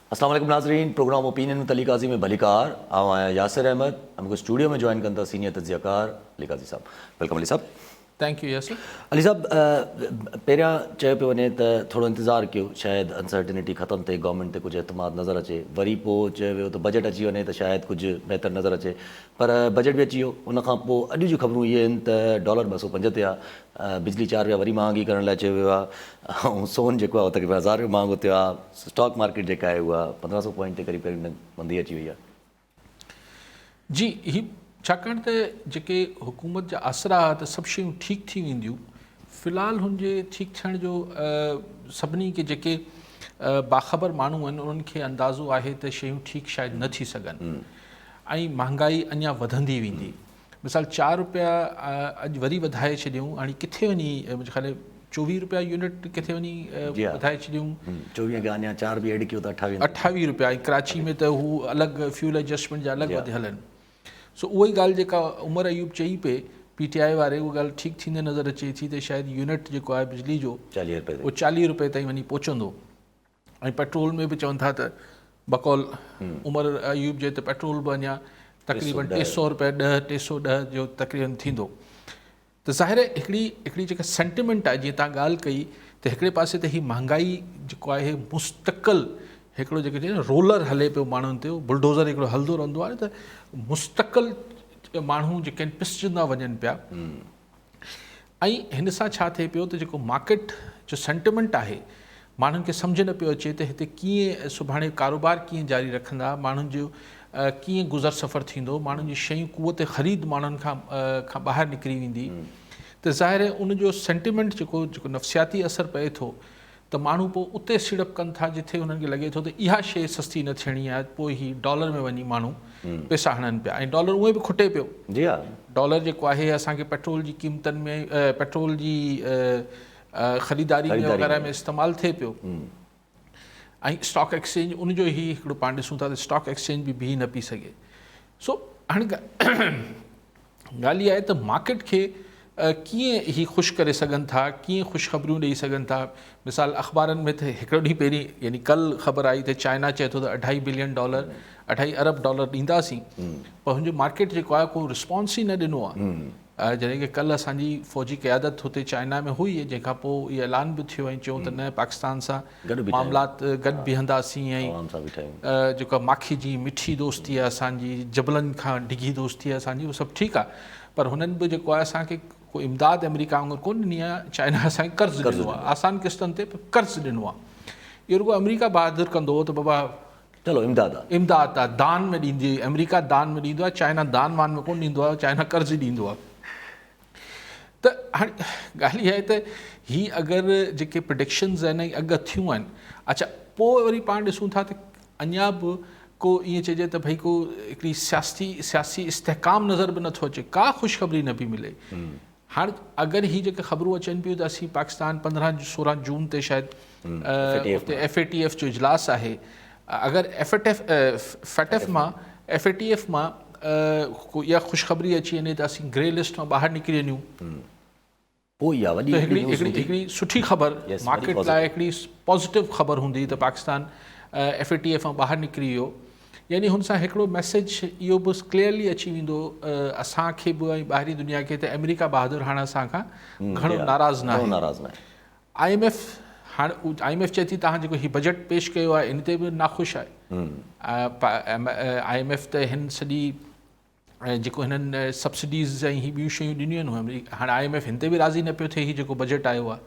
अस्सलाम वालेकुम नाज़रीन, प्रोग्राम ओपिनियन में अली काज़ी में भलीकार आया यासिर अहमद हमको स्टूडियो में ज्वाइन कंदा सीनियर तज्ज़ियाकार अली काज़ी साहब। वेलकम अली साहब। Thank you Yasir. अली साहब, पहिरियां चयो पियो वञे त थोरो इंतज़ारु कयो, शायदि अनसर्टिनिटी ख़तमु थिए, गवर्नमेंट ते कुझु एतमाद नज़र अचे। वरी पोइ चयो वियो त बजट अची वञे त शायदि कुझु बहितर नज़र अचे, पर बजट बि अची वियो। उन खां पोइ अॼु जूं ख़बरूं इहे आहिनि त डॉलर 205 ते आहे, बिजली 4 रुपया वरी महांगी करण लाइ चयो वियो आहे, ऐं सोन जेको आहे तक़रीबन 1000 रुपया महांगो थियो आहे। स्टॉक मार्केट जेका आहे उहा 1500 पॉइंट ते क़रीब मंदी अची वई आहे। जी, ही छाकाणि त जेके हुकूमत जा आसरा त सभु शयूं ठीकु थी वेंदियूं, फ़िलहालु हुनजे ठीकु थियण जो सभिनी खे जेके बाख़बर माण्हू आहिनि उन्हनि खे अंदाज़ो आहे त शयूं ठीकु शायदि न थी सघनि ऐं महांगाई अञा वधंदी वेंदी। मिसाल 4 रुपया अॼु वरी वधाए छॾियूं, हाणे किथे वञी मुंहिंजे ख़्याल 24 रुपया यूनिट किथे वञी वधाए छॾियूं। 24 खां अञा 4 बि एड कयो त 28 रुपया। ऐं कराची में त हू अलॻि फ्यूल एडजस्टमेंट जा अलॻि वधियल आहिनि। सो उहा ई ॻाल्हि जेका उमर अयूब चई पे PTI वारे, उहा ॻाल्हि ठीकु थींदे नज़र अचे थी त शायदि यूनिट जेको आहे बिजली जो 40 रुपए उहो 40 रुपए ताईं वञी पहुचंदो। ऐं पेट्रोल में बि चवनि था त बकौल उमर अयूब जे त पेट्रोल बि अञा तक़रीबन 300 रुपए 310 जो तक़रीबन थींदो। त ज़ाहिर आहे हिकिड़ी जेका सेंटिमेंट आहे, जीअं तव्हां ॻाल्हि कई त हिकिड़े पासे ते ही महांगाई जेको आहे मुस्तक़िल हिकिड़ो जेको चए न रोलर हले पियो माण्हुनि ते, बुलडोज़र हिकिड़ो हलंदो रहंदो आहे त मुस्तक़िल माण्हू जेके आहिनि पिसजंदा वञनि पिया। ऐं हिन सां छा थिए पियो त जेको मार्केट जो सेंटिमेंट आहे, माण्हुनि खे सम्झ न पियो अचे त हिते कीअं सुभाणे कारोबार कीअं जारी रखंदा, माण्हुनि जो कीअं गुज़र सफ़र थींदो, माण्हुनि जी शयूं क़ुवत ख़रीद माण्हुनि खां ॿाहिरि निकिरी वेंदी। त ज़ाहिर आहे उनजो सेंटिमेंट जेको नफ़सियाती असरु पए थो त माण्हू पोइ उते सीड़प कनि था जिथे हुननि खे लॻे थो त इहा शइ सस्ती न थियणी आहे, पोइ ही डॉलर में वञी माण्हू पैसा हणनि पिया। ऐं डॉलर उहे बि खुटे पियो। जी हा, डॉलर जेको आहे असांखे पेट्रोल जी क़ीमतनि में पेट्रोल जी ख़रीदारी में वग़ैरह में इस्तेमालु थिए पियो। ऐं स्टॉक एक्सचेंज उनजो ई हिकिड़ो पाण ॾिसूं था त स्टॉक एक्सचेंज बि बीह न पई सघे। सो हाणे ॻाल्हि इहा आहे त मार्केट खे कीअं ही ख़ुशि करे सघनि था, कीअं ख़ुशख़बरियूं ॾेई सघनि था। मिसाल अख़बारनि में त हिकिड़ो ॾींहुं पहिरीं यानी कल्ह ख़बर आई त चाइना चए थो त $2.5 बिलियन 2.5 अरब डॉलर ॾींदासीं, पर हुनजो मार्केट जेको आहे को रिस्पॉन्स ई न ॾिनो आहे। जॾहिं की कल्ह असांजी फ़ौजी क़यादत हुते चाइना में हुई, जंहिंखां पोइ इहो ऐलान बि थियो ऐं चयूं त न पाकिस्तान सां मामलात गॾु बीहंदासीं ऐं जेका माखी जी मिठी दोस्ती आहे असांजी, जबलनि खां डिघी दोस्ती आहे असांजी, उहो सभु ठीकु आहे। पर हुननि बि जेको आहे असांखे को इमदाद अमेरिका वांगुरु कोन ॾिनी आहे, चाइना असांखे कर्ज़ु ॾिनो आहे, आसान किस्तनि ते कर्ज़ु ॾिनो आहे। इहो रुॻो अमेरिका बहादुर कंदो हो त बाबा चलो इमदाद आहे, दान में ॾींदी, अमेरिका दान में ॾींदो आहे, चाइना दान वान में कोन ॾींदो आहे, चाइना कर्ज़ु ॾींदो आहे। त हाणे ॻाल्हि इहा आहे त हीअ अगरि जेके प्रिडिक्शन्स आहिनि ऐं अॻु थियूं आहिनि, अच्छा पोइ वरी पाण ॾिसूं था त अञा बि को ईअं चइजे त भई को हिकिड़ी सियासी इस्तेहकाम नज़र बि नथो अचे, का ख़ुशख़बरी न पई मिले। हाणे अगरि हीअ जेके ख़बरूं अचनि पियूं त असीं पाकिस्तान 15-16 जून ते शायदि उते FATF जो इजलास आहे, अगरि FATF मां इहा ख़ुशख़बरी अची वञे त असीं ग्रे लिस्ट मां ॿाहिरि निकिरी वञूं, पोइ इहा वॾी हिकिड़ी सुठी ख़बर मार्केट लाइ, हिकिड़ी पॉज़िटिव ख़बर हूंदी त पाकिस्तान FATF मां ॿाहिरि निकिरी वियो। यानी हुन सां हिकिड़ो मैसेज इहो बि क्लियरली अची वेंदो असांखे बि ऐं ॿाहिरी दुनिया खे त अमेरिका बहादुर हाणे असांखां घणो नाराज़ न आहे। IMF चए थी तव्हां जेको हीउ बजट पेश कयो आहे इन ते बि नाख़ुशि आहे। IMF त हिन सॼी जेको हिननि सब्सिडीज़ ऐं हीअ ॿियूं शयूं ॾिनियूं आहिनि, हाणे IMF हिन ते बि राज़ी न पियो थिए हीउ जेको बजट आयो आहे।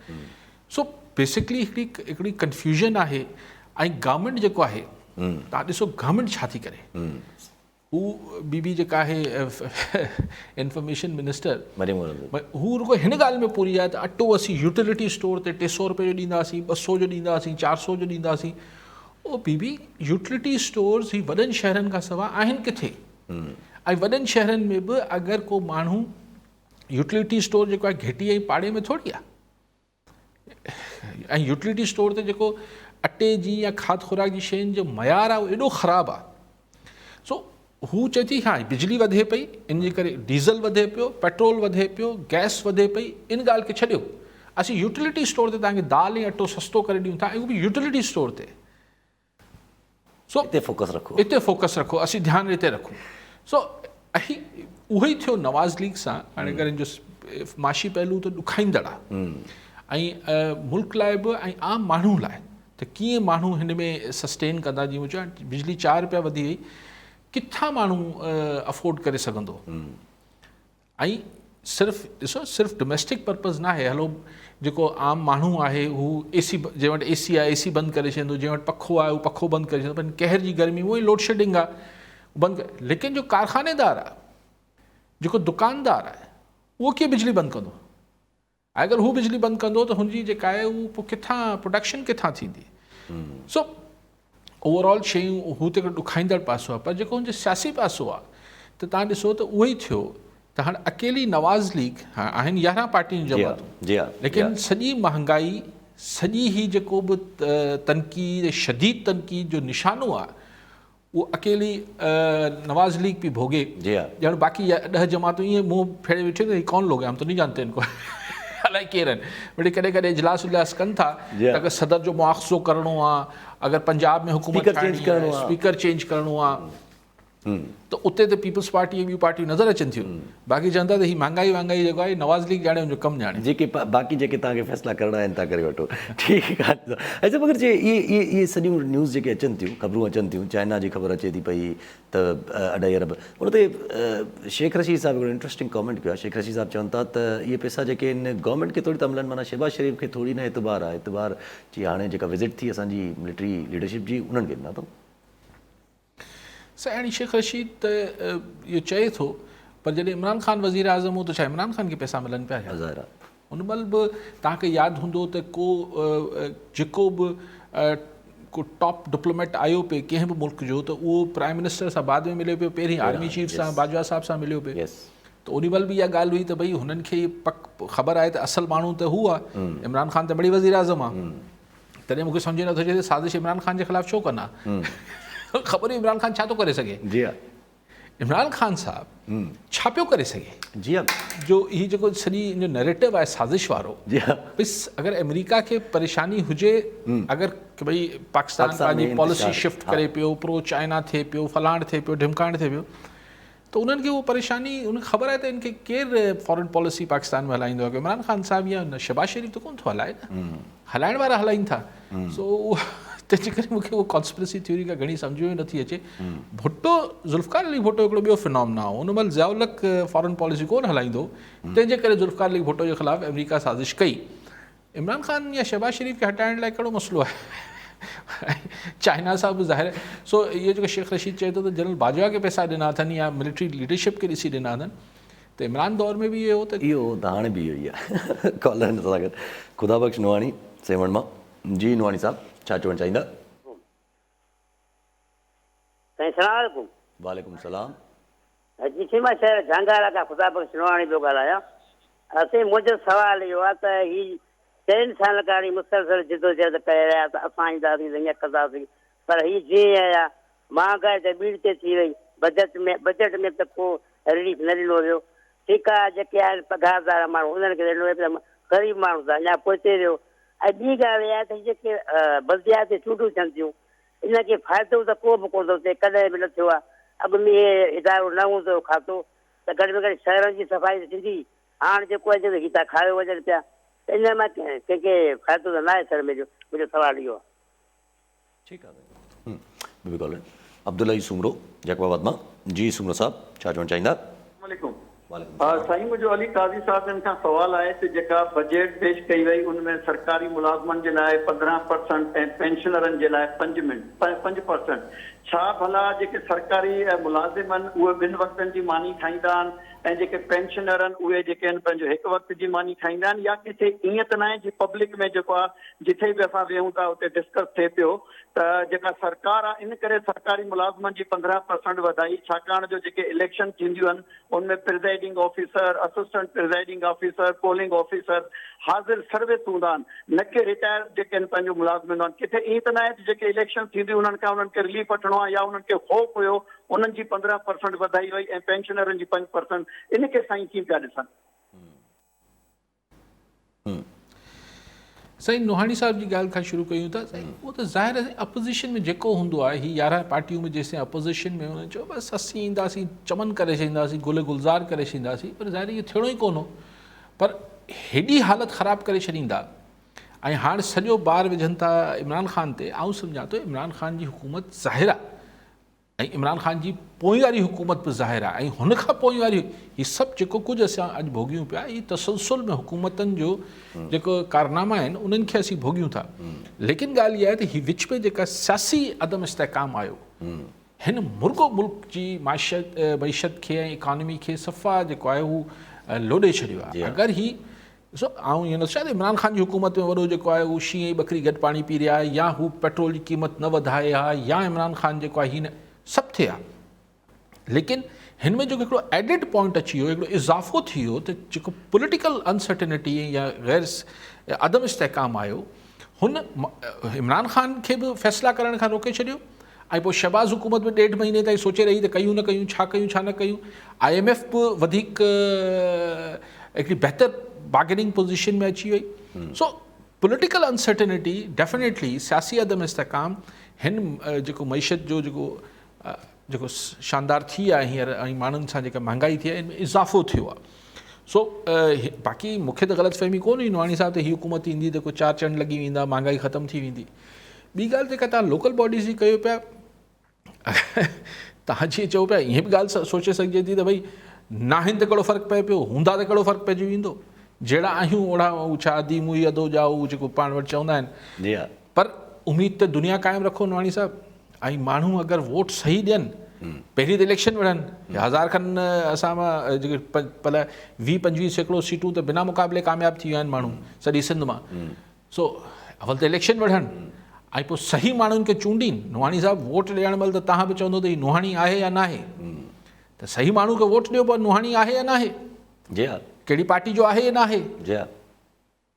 सो बेसिकली हिकिड़ी कंफ्यूजन आहे। ऐं गवर्नमेंट जेको आहे, तव्हां ॾिसो गवर्नमेंट छा थी करे, हू बीबी जेका आहे इंफॉर्मेशन मिनिस्टर, हू रुॻो हिन ॻाल्हि में पूरी आहे त अटो असीं यूटिलिटी स्टोर ते 300 रुपए जो ॾींदासीं, 200 जो ॾींदासीं, 400 जो ॾींदासीं। ओ बीबी यूटिलिटी स्टोर्स ही वॾनि शहरनि खां सवाइ आहिनि किथे? ऐं वॾनि शहरनि में बि अगरि को माण्हू यूटिलिटी स्टोर जेको आहे घिटी ऐं पाड़े में थोरी आहे। ऐं यूटिलिटी स्टोर ते जेको अटे जी या खाद खुराक जी शयुनि जो मयार आहे उहो एॾो ख़राबु आहे। सो हू चए थी हा बिजली वधे पई, इन जे करे डीज़ल वधे पियो, पेट्रोल वधे पियो, गैस वधे पई, इन ॻाल्हि खे छॾियो, असीं यूटिलिटी स्टोर ते तव्हांखे दाल ऐं अटो सस्तो करे ॾियूं था, ऐं उहो बि यूटिलिटी स्टोर ते। सो हिते फोकस रखो, हिते फोकस रखो, असीं ध्यानु हिते रखूं। सो उहो ई थियो नवाज़ लीग सां। हाणे अगरि हिन जो माशी पहलू त ॾुखाईंदड़ आहे, ऐं मुल्क लाइ बि ऐं आम माण्हू लाइ त कीअं माण्हू हिन में सस्टेन कंदा। जीअं चवां, बिजली 4 रुपया वधी वई, किथां माण्हू अफोर्ड करे सघंदो। ऐं सिर्फ़ु ॾिसो, सिर्फ़ु डोमेस्टिक पर्पज़ न आहे। हलो, जेको आम माण्हू आहे हू एसी, जंहिं वटि एसी आहे एसी बंदि करे छॾींदो, जंहिं वटि पखो आहे उहो पखो बंदि करे छॾींदो, पर कहर जी गर्मी उहो ई लोड शेडिंग आहे, बंदि करे। लेकिन जो कारखानेदार आहे, जेको दुकानदार आहे, उहो कीअं बिजली बंदि कंदो? अगरि हू बिजली बंदि कंदो त हुनजी जेका आहे उहो पोइ किथां प्रोडक्शन किथां थींदी? सो ओवरऑल शयूं हू त हिकिड़ो ॾुखाईंदड़ पासो आहे। पर जेको हुनजो सियासी पासो आहे त तव्हां ॾिसो त उहो ई थियो त हाणे अकेली नवाज़ लीग आहिनि 11 पार्टियुनि जमातूं, लेकिन सॼी महांगाई, सॼी ही जेको बि तनक़ीद, शदीद तनक़ीद जो निशानो आहे, वो अकेली नवाज़ लीग भी भोगे। ॼण बाक़ी 10 जमातूं ईअं मुंहुं फेरे वेठे तो कौन लोग हैं, हम तो नहीं जानते इनको अलाए केर आहिनि। वरी कॾहिं कॾहिं इजलास विजलास कनि था त अगरि सदर जो मुआख़ज़ो करिणो आहे, अगरि पंजाब में हुकूमत स्पीकर चेंज करिणो आहे, त उते त पीपल्स पार्टी ऐं ॿियूं पार्टियूं नज़र अचनि थियूं। बाक़ी चवनि था त ही महांगाई वांगाई जेको आहे नवाज़ लीग ॼाणे हुनजो कमु ॼाणे, जेके बाक़ी जेके तव्हांखे फ़ैसिला करणा आहिनि तव्हां करे वठो, ठीकु आहे। अच्छा, मगर जे इहे सॼियूं न्यूज़ जेके अचनि थियूं, ख़बरूं अचनि थियूं, चाइना जी ख़बर अचे थी पई त 2.5 अरब, उन ते शेख रशीद साहब हिकिड़ो इंट्रस्टिंग कॉमेंट कयो आहे। शेख रशीद साहब चवनि था त इहे पैसा जेके आहिनि गवर्नमेंट खे थोरी था मिलनि, माना शहबाज़ शरीफ़ खे थोरी न एतबार आहे। एतबार जी हाणे जेका विज़िट थी असांजी मिलिट्री लीडरशिप जी, उन्हनि खे ॾिना अथऊं। साईं शेख रशीद त इहो चए थो, पर जॾहिं इमरान ख़ान वज़ीर आज़म हो त छा इमरान ख़ान खे पैसा मिलनि पिया? उन महिल बि तव्हांखे यादि हूंदो त जेको बि को टॉप डिप्लोमेट आयो पे कंहिं बि मुल्क जो, त उहो प्राइम मिनिस्टर सां बाद में मिलियो पियो, पहिरीं आर्मी चीफ सां बाजवा साहब सां मिलियो पियो। त उन महिल बि इहा ॻाल्हि हुई त भई हुननि खे ख़बर आहे त असल माण्हू त हू आहे, इमरान ख़ान त बड़ी वज़ीर आज़म आहे। तॾहिं मूंखे सम्झ नथो अचे त साज़िश इमरान ख़ान जे ख़िलाफ़ु छो कंदा? ख़बर इमरान ख़ान छा थो करे सघे? इमरान ख़ान साहब छा पियो करे सघे? जो हीउ जेको सॼी जो नैरेटिव आहे साज़िश वारो, बस अगरि अमेरिका खे परेशानी हुजे, अगरि की भई पाकिस्तान पंहिंजी पॉलिसी शिफ्ट करे पियो, प्रो चाइना थिए पियो, फलाण थिए पियो, ढिमकाइण थिए पियो, त उन्हनि खे उहो परेशानी, उनखे ख़बर आहे त इनखे केरु फॉरेन पॉलिसी पाकिस्तान में हलाईंदो आहे। इमरान ख़ान साहब या शहबाज़ शरीफ़ त कोन थो हलाए न, हलाइण वारा हलाइनि था। सो तंहिंजे करे मूंखे उहो कॉन्स्पिरेसी थ्योरी का घणी सम्झ में नथी अचे। भुट्टो, ज़ुल्फ़िकार अली भुट्टो हिकिड़ो ॿियो फिनोमिना हो, उन महिल ज़ियाउल हक़ फॉरेन पॉलिसी कोन हलाईंदो, तंहिंजे करे ज़ुल्फ़िकार अली भुट्टो जे ख़िलाफ़ु अमेरिका साज़िश कई। इमरान ख़ान या शहबाज़ शरीफ़ खे हटाइण लाइ कहिड़ो मसइलो आहे? चाइना सां बि ज़ाहिर। सो इहो जेको शेख रशीद चए थो त जनरल बाजवा खे पैसा ॾिना अथनि या मिलिट्री लीडरशिप खे ॾिसी ॾिना अथनि, त इमरान दौर में बि इहो हो त इहो त हाणे बि इहो ई आहे। कॉलर सां गॾु ख़ुदा बख़्श नवाणी सेवण मां। जी नवाणी साहब, छा चवणु चाहींदा? वालेकुम सलाम। जिशीमा शहर झांगारा का ख़ुदा बख़्श नवाणी पियो ॻाल्हायां। असीं मुंहिंजो सुवालु इहो आहे त ही 3 साल खां मुसलसल जिदोजहद करे रहिया त असां ईंदासीं त हीअं कंदासीं, पर हीअ जीअं आया महांगाई त ॿीड़ ते थी वई, बजट में त को रिलीफ न ॾिनो वियो। ठीकु आहे, जेके आहिनि पघारदार माण्हू उन्हनि खे ॾिनो वियो, ग़रीब माण्हू त अञा पोइते वियो। ऐं ॿी ॻाल्हि इहा आहे त जेके बल्दियाती चूंडूं थियनि थियूं, इनखे फ़ाइदो त को बि कोन थो थिए, कॾहिं बि न थियो आहे। अॻु में इदारो न हूंदो खातो त घटि में घटि शहरनि जी सफ़ाई थींदी, हाणे जेको आहे ही था खायो वञनि पिया, त इन मां कंहिंखे फ़ाइदो त न आहे। सर मुंहिंजो सवालु इहो आहे। ठीकु आहे, अब्दुल्ला सुमरो जैकबाबाद मां। जी सुमरो साहब, छा चवणु चाहींदा? साईं, मुंहिंजो अली काज़ी साहिबनि खां सवालु आहे त जेका बजट पेश कई वई उनमें सरकारी मुलाज़िमनि जे लाइ 15% ऐं पेंशनरनि जे लाइ 5%, छा भला जेके सरकारी मुलाज़िम आहिनि उहे 2 वक़्तनि जी मानी खाईंदा आहिनि ऐं जेके पेंशनर आहिनि उहे जेके आहिनि पंहिंजो 1 वक़्त जी मानी खाईंदा आहिनि, या किथे ईअं त न आहे जी पब्लिक में जेको आहे जिथे बि असां वेहूं था उते डिस्कस थिए पियो त जेका सरकार आहे इन करे सरकारी मुलाज़िमनि जी 15% वधाई, छाकाणि जो जेके इलेक्शन थींदियूं आहिनि उनमें presiding officer, assistant presiding officer, polling officer हाज़िर सर्विस हूंदा आहिनि, न कि रिटायर जेके आहिनि पंहिंजो मुलाज़िम हूंदा आहिनि। किथे ईअं त न आहे जेके इलेक्शन थींदियूं उन्हनि खां उन्हनि खे रिलीफ वठिणो आहे या उन्हनि खे ख़ौफ़ हुयो, उन्हनि जी 15% वधाई वई ऐं पेंशनरनि जी 5%, इनखे साईं कीअं पिया ॾिसनि? साईं नोहाणी साहब जी ॻाल्हि खां शुरू कयूं था। साईं उहो त ज़ाहिर आहे अपोज़िशन में जेको हूंदो आहे, ही 11 पार्टियूं में जेसिताईं अपोज़िशन में हुननि चयो बसि असीं ईंदासीं चमन करे छॾींदासीं, गुल गुलज़ार करे छॾींदासीं, पर ज़ाहिर इहो थियणो ई कोन हो। पर हेॾी हालत ख़राबु करे छॾींदा ऐं हाणे सॼो ॿार विझनि था इमरान ख़ान ते। आउं सम्झां थो इमरान ख़ान जी हुकूमत ज़ाहिर आहे ऐं इमरान ख़ान जी पोइ वारी हुकूमत बि ज़ाहिर आहे, ऐं हुन खां पोइ वारी हीअ सभु जेको कुझु असां अॼु भोॻियूं पिया, हीअ तसलसल में हुकूमतनि जो जेको कारनामा आहिनि उन्हनि खे असीं भोॻियूं था। लेकिन ॻाल्हि इहा आहे त हीअ विच में जेका सियासी अदम इस्तेहकाम आयो, हिन मुर्गो मुल्क जी मईशत खे ऐं इकॉनमी खे सफ़ा जेको आहे हू लोॾे छॾियो आहे। अगरि ही ॾिसो, आउं ईअं न शायदि इमरान ख़ान जी हुकूमत में वॾो जेको आहे हू शींहं बकरी गॾु पाणी पी रहिया आहे, या हू पेट्रोल जी क़ीमत न वधाए आहे, या इमरान ख़ान जेको आहे हीअ न सभु थिए आहे। लेकिन हिन में जेको हिकिड़ो एडिड पॉइंट अची वियो, हिकिड़ो इज़ाफ़ो थी वियो त जेको पॉलिटिकल अनसर्टेनिटी या गैर अदम इस्तेहकाम आयो, हुन इमरान ख़ान खे बि फ़ैसिला करण खां रोके छॾियो। ऐं पोइ शहबाज़ हुकूमत में 1.5 महीने ताईं सोचे रही त कयूं न कयूं, छा कयूं छा न कयूं। IMF बि वधीक हिकिड़ी बहितर बार्गेनिंग पोज़ीशन में अची वई। सो पॉलिटिकल अनसर्टेनिटी डेफिनेटली सियासी अदम इस्तेहकाम हिन जेको मईशत जो जेको शानदार थी आहे हींअर, ऐं माण्हुनि सां जेका महांगाई थी आहे, हिन में इज़ाफ़ो थियो आहे। सो बाक़ी मूंखे त ग़लतफ़हमी कोन्हे नोहाणी साहब त हीअ हुकूमत ईंदी त को 4 चंड लॻी वेंदा, महांगाई ख़तमु थी वेंदी। ॿी ॻाल्हि जेका तव्हां लोकल बॉडीज़ जी कयो पिया, तव्हां जीअं चओ पिया ईअं बि ॻाल्हि सोचे सघिजे थी त भई नाहिनि त कहिड़ो फ़र्क़ु पए पियो, हूंदा त कहिड़ो फ़र्क़ु पइजी वेंदो, जहिड़ा आहियूं ओड़ा छा दी मुई अदो जाओ जेको पाण वटि चवंदा आहिनि। जी हा। पर उमेद त दुनिया क़ाइमु रखो नोहाणी साहब, ऐं माण्हू अगरि वोट सही ॾियनि, पहिरीं त इलेक्शन विढ़नि, 1000 खनि असां मां जेके भला 20-25% सीटूं त बिना मुक़ाबले कामयाबु थी विया आहिनि माण्हू सॼी सिंध मां। सो अवल त इलेक्शन विढ़नि ऐं पोइ सही माण्हुनि खे चूंडीनि। नोहाणी साहब वोट ॾियण महिल त तव्हां बि चवंदो त हीउ नोहाणी आहे या न आहे, त सही माण्हू खे वोट ॾियो, पर नोहाणी आहे या न आहे, जी हा, कहिड़ी पार्टी जो आहे या न आहे। जी हा।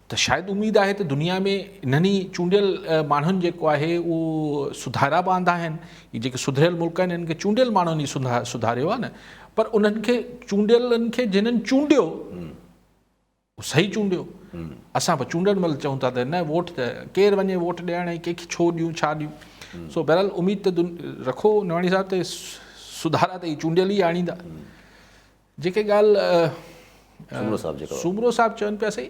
त शायदि उमेदु आहे त दुनिया में इन्हनि चूंडियल माण्हुनि जेको आहे उहो सुधारा बि आंदा आहिनि। हीअ जेके सुधरियल मुल्क आहिनि हिननि खे चूंडियल माण्हुनि ई सुधारियो आहे न। पर उन्हनि खे चूंडियलनि खे जिन्हनि चूंडियो सही चूंडियो। असां बि चूंडण महिल चऊं था त न वोट त केरु वञे वोट ॾियण, ऐं कंहिंखे छो ॾियूं छा ॾियूं। सो बहरहाल उमेद त रखो नवाणी साहब त सुधारा त ई चूंडियल ई आणींदा। जेके ॻाल्हि सूमरो साहब चवनि पिया, सही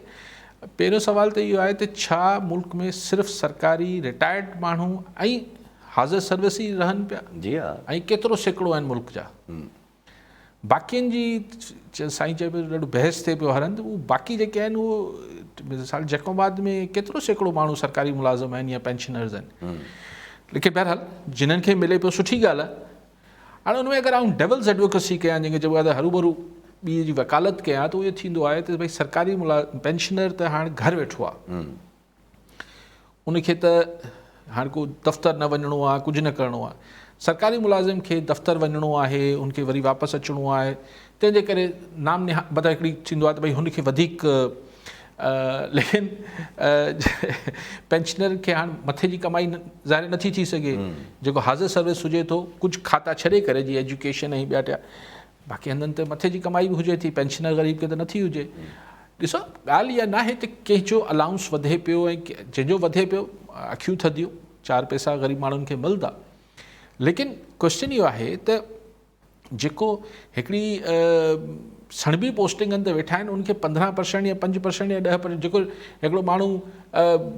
पहिरियों सवाल त इहो आहे त छा मुल्क में सिर्फ़ु सरकारी रिटायर्ड माण्हू ऐं हाज़िर सर्विस ई रहनि पिया? जी हा। ऐं केतिरो सैकड़ो आहिनि मुल्क जा? बाक़ियुनि जी साईं चए पियो ॾाढो बहस थिए पियो हर हंधि, उहो बाक़ी जेके आहिनि उहो मिसाल जैकोबाद में केतिरो सैकड़ो माण्हू सरकारी मुलाज़िम आहिनि या पेंशनर्स आहिनि। लेकिन बहरहाल जिन्हनि खे मिले पियो सुठी ॻाल्हि आहे। हाणे उनमें अगरि आउं डेवल्स एडवोकेसी कयां, जंहिंखे चइबो आहे त हरू ॿी जी वकालत कयां, त उहो थींदो आहे त भई सरकारी पेंशनर त हाणे घरु वेठो आहे, उनखे त हाणे को दफ़्तर न वञिणो आहे, कुझु न करिणो आहे। सरकारी मुलाज़िम खे दफ़्तर वञिणो आहे, उनखे वरी वापसि अचिणो आहे, तंहिंजे करे नाम मतिलबु हिकिड़ी थींदो आहे त भई हुनखे वधीक लेकिन पेंशनर खे हाणे मथे जी कमाई ज़ाहिर नथी थी सघे। जेको हाज़िर सर्विस हुजे थो, कुझु खाता छॾे करे जीअं एजुकेशन ऐं ॿिया टिया, बाक़ी हंधनि ते मथे जी कमाई बि हुजे थी, पेंशनर ग़रीब खे त नथी हुजे। ॾिसो ॻाल्हि इहा न आहे त कंहिंजो अलाउंस वधे पियो ऐं जंहिंजो वधे पियो अखियूं थधियूं, 4 पैसा ग़रीब माण्हुनि खे मिलंदा। लेकिन क्वेश्चन इहो आहे त जेको हिकिड़ी सणबी पोस्टिंगनि ते वेठा आहिनि, उनखे 15% या 5% या 10%, जेको हिकिड़ो माण्हू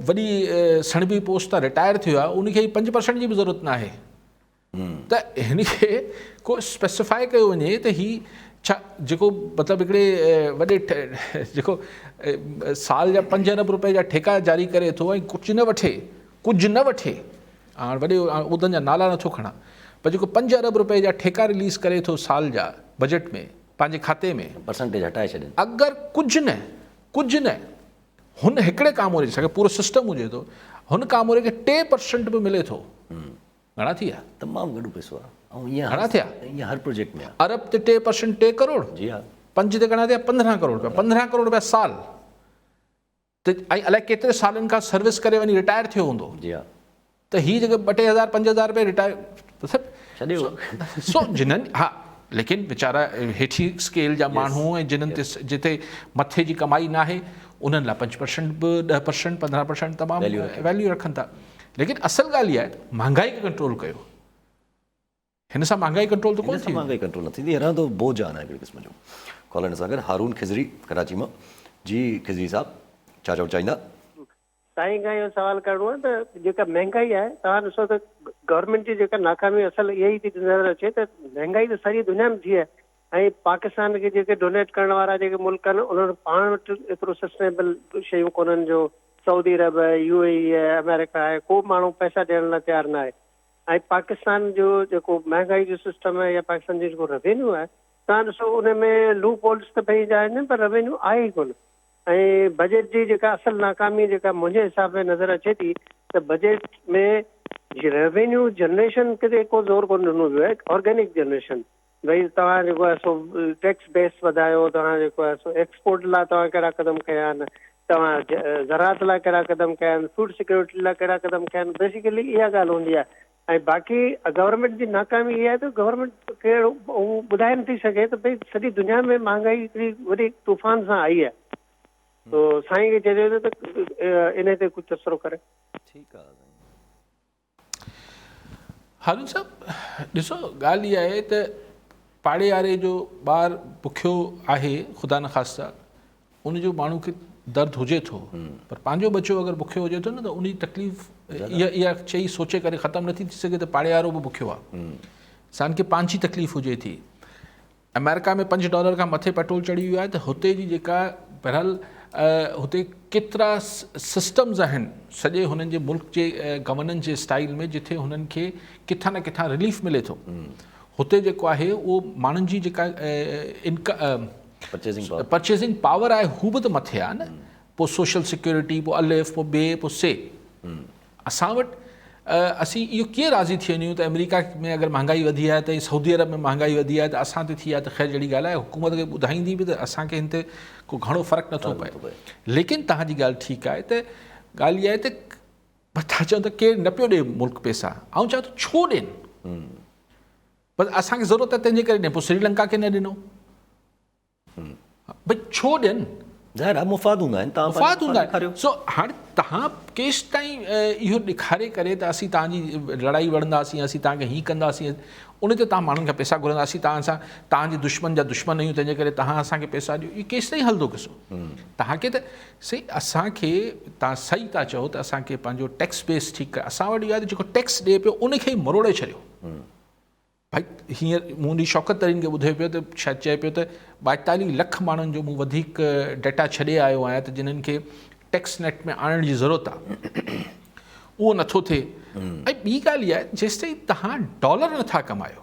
वॾी सणबी पोस्ट तां रिटायर थियो आहे, उनखे 5% जी बि ज़रूरत न आहे। त हिनखे को स्पेसिफाई कयो वञे त ही छा जेको मतिलबु हिकिड़े वॾे जेको साल जा 5 अरब रुपए जा ठेका जारी करे थो ऐं कुझु न वठे, हाणे वॾे उहिदनि जा नाला नथो खणा, पर जेको 5 अरब रुपए जा ठेका रिलीज़ करे थो साल जा बजट में पंहिंजे खाते में, परसेंटेज हटाए छॾनि। अगरि कुझु न हुन हिकिड़े कामोरे सां पूरो सिस्टम हुजे थो, हुन कामोरे खे 3% बि मिले थो, घणा थी विया? तमामु वॾो पैसो आहे। ऐं ईअं घणा थिया? ईअं हर प्रोजेक्ट में आहे। अरब ते 3%, 3 करोड़। जी हा। 5 ते घणा थिया? 15 करोड़ रुपया। 15 करोड़ रुपया साल। त ऐं अलाए केतिरे सालनि खां सर्विस करे वञी रिटायर थियो हूंदो। जी हा। त हीअ जेके 2-3 5,000 रुपए रिटायर छॾियो। सो जिन्हनि, हा, लेकिन वीचारा हेठी स्केल जा माण्हू ऐं जिन्हनि ते जिते मथे जी कमाई न आहे, उन्हनि लाइ 5% बि 10% 15% तमामु वैल्यू रखनि था। लेकिन असल ॻाल्हि इहा आहे महांगाई खे कंट्रोल कयो। हिन सां महांगाई कंट्रोल त कोन थी, महांगाई कंट्रोल न थींदी, रहंदो बोझ आहे हिकिड़े क़िस्म जो। कॉलर सां गॾु हारून खिज़री कराची मां। जी खिज़री साहब, छा चवणु चाहींदा? साईं खां इहो सवाल करिणो आहे त जेका महांगाई आहे, तव्हां ॾिसो त गवर्नमेंट जी जेका नाकामी असल इहा ई थी नज़र अचे त महांगाई त सॼी दुनिया में थी आहे। ऐं पाकिस्तान खे जेके डोनेट करण वारा जेके मुल्क आहिनि उन्हनि पाण वटि एतिरो सस्टेनेबल शयूं कोन्हनि जो सऊदी अरब आहे, UAE आहे, अमेरिका आहे, को माण्हू पैसा ॾियण लाइ तयारु न आहे। ऐं पाकिस्तान जो जेको महांगाई जो सिस्टम आहे या पाकिस्तान जो जेको रेवेन्यू आहे, तव्हां ॾिसो उन में लूप होल्स त पई आहिनि पर रेवेन्यू आहे ई कोन। ऐं बजट जी जेका असल नाकामी जेका मुंहिंजे हिसाब में नज़र अचे थी त बजट में रेवेन्यू जनरेशन ते को ज़ोर कोन ॾिनो वियो आहे, ऑर्गेनिक जनरेशन। भई तव्हां जेको आहे सो टैक्स बेस वधायो, तव्हां जेको आहे सो एक्सपोर्ट लाइ तव्हां कहिड़ा क़दम कया आहिनि, तव्हां ज़राअत लाइ कहिड़ा क़दम कया आहिनि, फूड सिक्योरिटी लाइ कहिड़ा क़दम कया आहिनि, बेसिकली इहा ॻाल्हि हूंदी आहे। ऐं बाक़ी गवर्नमेंट जी नाकामी इहा आहे त गवर्नमेंट खे हू ॿुधाए नथी सघे त भई सॼी दुनिया में महांगाई हिकिड़ी वॾी तूफ़ान सां आई आहे। तो साईं खे चइजो त इन ते कुझु तसरो करे। ठीकु आहे हारून साहब, ॾिसो ॻाल्हि इहा आहे त पाड़े वारे जो ॿारु बुखियो आहे, ख़ुदा न ख़ास्ता उनजो माण्हू खे दर्द हुजे थो, पर पंहिंजो बच्चो अगरि बुखियो हुजे थो न त उन जी तकलीफ़ इहा चई सोचे करे ख़तमु नथी थी सघे त पाड़े वारो बि बुखियो आहे। असां खे पंहिंजी तकलीफ़ हुजे थी। अमेरिका में $5 खां मथे पेट्रोल चढ़ी वियो आहे त हुते जी जेका बहरहाल हुते केतिरा सिस्टम्स आहिनि सॼे हुननि जे मुल्क जे गवर्नेंस जे स्टाइल में, जिथे हुननि खे किथां न किथां रिलीफ मिले थो। हुते जेको आहे उहो माण्हुनि जी जेका परचेसिंग पावर आहे हू बि त मथे आहे न। पोइ सोशल सिक्योरिटी, पोइ अलिफ, पोइ बे, पोइ से। असां वटि असीं इहो कीअं राज़ी थी वञूं त अमेरिका में अगरि महांगाई वधी आहे त सऊदी अरब में महांगाई वधी आहे त असां ते थी आहे त ख़ैर जहिड़ी ॻाल्हि आहे, हुकूमत खे ॿुधाईंदी बि त असांखे हिन ते को घणो फ़र्क़ु नथो पए। लेकिन तव्हांजी ॻाल्हि ठीकु आहे त ॻाल्हि इहा आहे त तव्हां चओ त केरु न पियो ॾिए मुल्क पैसा, ऐं चओ त छो ॾियनि, बसि असांखे ज़रूरत आहे तंहिंजे करे ॾियनि। पोइ श्रीलंका खे न ॾिनो, भई छो ॾियनि? ज़ाहिर आहे मुफ़ाद हूंदा आहिनि, तव्हां मुफ़ाद हूंदा आहिनि। सो हाणे तव्हां केसि ताईं इहो ॾेखारे करे त असीं तव्हांजी लड़ाई वड़ंदासीं, असीं तव्हांखे हीअं कंदासीं, उन ते तव्हां माण्हुनि खां पैसा घुरंदासीं, तव्हां सां तव्हांजे दुश्मन जा दुश्मन आहियूं तंहिंजे करे तव्हां असांखे पैसा ॾियो, इहो केसि ताईं हलंदो किसो? तव्हांखे त सही असांखे तव्हां सही था चओ त असांखे पंहिंजो टैक्स बेस ठीकु आहे। असां वटि इहो आहे त जेको टैक्स ॾिए पियो उनखे ई मरोड़े छॾियो। भाई हींअर मुंहिंजी शौकत तरीन खे ॿुधे पियो त शायदि चए पियो त 42 लख माण्हुनि जो मूं वधीक डेटा छॾे आयो आहियां त जिन्हनि खे टैक्स नेट में आणण जी ज़रूरत आहे, उहो नथो थिए। ऐं ॿी ॻाल्हि इहा आहे जेसिताईं तव्हां डॉलर नथा कमायो,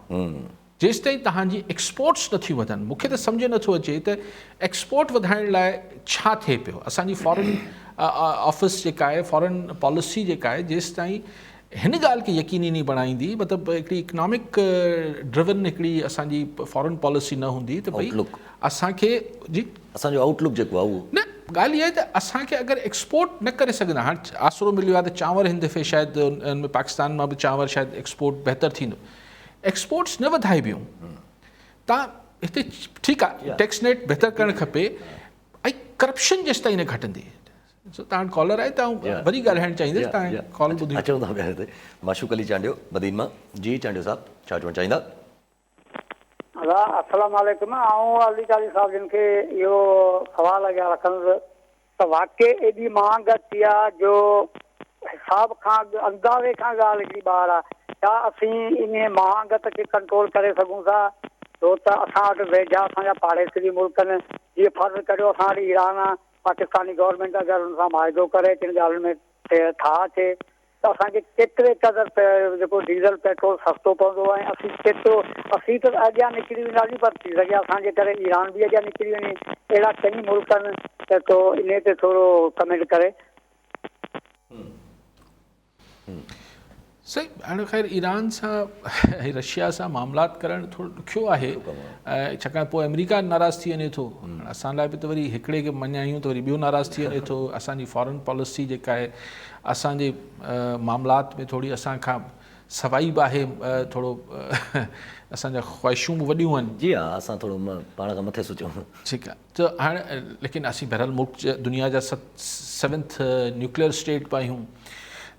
जेसिताईं तव्हांजी एक्सपोर्ट्स नथियूं वधनि, मूंखे त सम्झ नथो अचे त एक्सपोर्ट वधाइण लाइ छा थिए पियो। असांजी फॉरेन ऑफिस जेका आहे, फॉरेन पॉलिसी जेका आहे, जेसिताईं हिन ॻाल्हि खे यकीनी नहीं बणाईंदी, मतिलबु हिकिड़ी इकनॉमिक ड्रिवन हिकिड़ी असांजी फॉरेन पॉलिसी न हूंदी त भई असांखे जी असांजो आउटलुक जेको आहे उहो न। ॻाल्हि इहा आहे त असांखे अगरि एक्सपोर्ट न करे सघंदा, हाणे आसिरो मिलियो आहे त चांवर हिन दफ़े शायदि हुन में पाकिस्तान मां बि चांवर शायदि एक्सपोर्ट बहितरु थींदो, एक्सपोर्ट्स न वधाइबियूं तव्हां हिते ठीकु आहे, टैक्स नेट बहितरु करणु खपे ऐं करप्शन जेसिताईं न घटंदी। तव्हां कॉलर आहे, तव्हां वरी ॻाल्हाइणु चाहींदुसि, तव्हां कॉल ॿुधी अचूं था ॻाल्हि ते। माशूक अली चांडियो मदीन मां। जी चांडियो साहब, छा चवणु चाहींदा? अस्सलाम वालेकुम। आऊं अली काजी साहब जिन खे इहो सवाल अॻियां रखंदुसि त वाक़ई एॾी महांग थी आहे जो हिसाब खां अंदाज़े खां ॻाल्हि हिकिड़ी ॿार आहे। छा असीं इन महांगत खे कंट्रोल करे सघूं था? छो त असां वटि वेझा असांजा पाड़ेसरी मुल्क आहिनि, जीअं फर्ज़ु करियो असां वटि ईरान आहे, पाकिस्तानी गवर्नमेंट अगरि हुन सां मुआइदो करे किन ॻाल्हियुनि में था अचे त असांखे केतिरे क़दुरु जेको डीज़ल पेट्रोल सस्तो पवंदो आहे। असीं त अॻियां निकिरी वेंदासीं, पर थी सघे असांजे करे ईरान बि अॻियां निकिरी वञे। अहिड़ा कई मुल्क आहिनि त तो इन ते थोरो कमेंट करे। सही, हाणे ख़ैर ईरान सां रशिया सां मामलात करणु थोरो ॾुखियो आहे, छाकाणि पोइ अमेरिका नाराज़ थी वञे थो। असां लाइ बि त वरी हिकिड़े खे मञायूं त वरी ॿियो नाराज़ थी वञे थो। असांजी फॉरेन पॉलिसी जेका आहे, असांजे मामलात में थोरी असां खां सवाई बि आहे थोरो असांजा ख़्वाहिशूं बि वॾियूं आहिनि। जी हाँ, असां थोरो पाण खां मथे सोचूं। ठीकु आहे, त हाणे लेकिन असीं बहरहाल मुल्क दुनिया जा 7th न्यूक्लियर स्टेट बि आहियूं।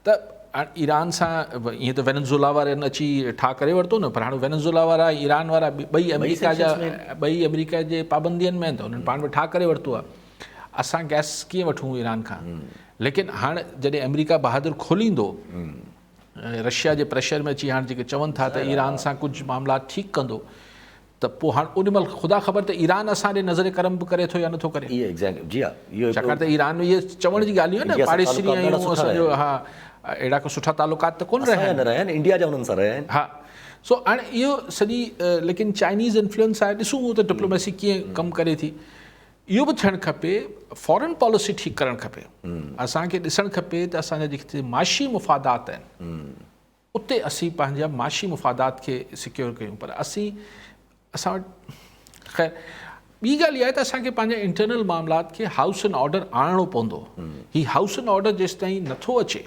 त हाणे ईरान सां ईअं त वेनेज़ुएला वारनि अची ठा करे वरितो न, पर हाणे वेनेज़ुएला वारा ईरान वारा ॿई अमेरिका जे पाबंदियुनि में आहिनि, त उन्हनि पाण में ठा करे वरितो आहे। असां गैस कीअं वठूं ईरान खां? लेकिन हाणे जॾहिं अमेरिका बहादुर खोलींदो, रशिया जे प्रेशर में अची हाणे जेके चवनि था त ईरान सां कुझु मामला ठीकु कंदो, त पोइ हाणे ओॾी महिल ख़ुदा ख़बर त ईरान असां ॾे नज़र करम बि करे थो या नथो करे। जी हाँ, छाकाणि त ईरान में इहे चवण जी ॻाल्हियूं आहिनि न, पाड़ेसरी आहियूं असांजो, हा अहिड़ा को सुठा तालुकात त कोन रहिया आहिनि, इंडिया जा उन्हनि सां रहिया आहिनि। हा, सो हाणे इहो सॼी लेकिन चाइनीज़ इन्फ्लुएंस आहे, ॾिसूं त डिप्लोमेसी कीअं कमु करे थी। इहो बि थियणु खपे, फॉरेन पॉलिसी ठीकु करणु खपे। असांखे ॾिसणु खपे त असांजा जेके माशी मुफ़ादात आहिनि उते असीं पंहिंजा माशी मुफ़ादात खे सिक्योर कयूं। पर असां वटि ख़ैर ॿी ॻाल्हि इहा आहे त असांखे पंहिंजा इंटरनल मामलात खे हाउस एंड ऑर्डर आणणो पवंदो। हीउ हाउस एंड ऑर्डर जेसि ताईं नथो अचे,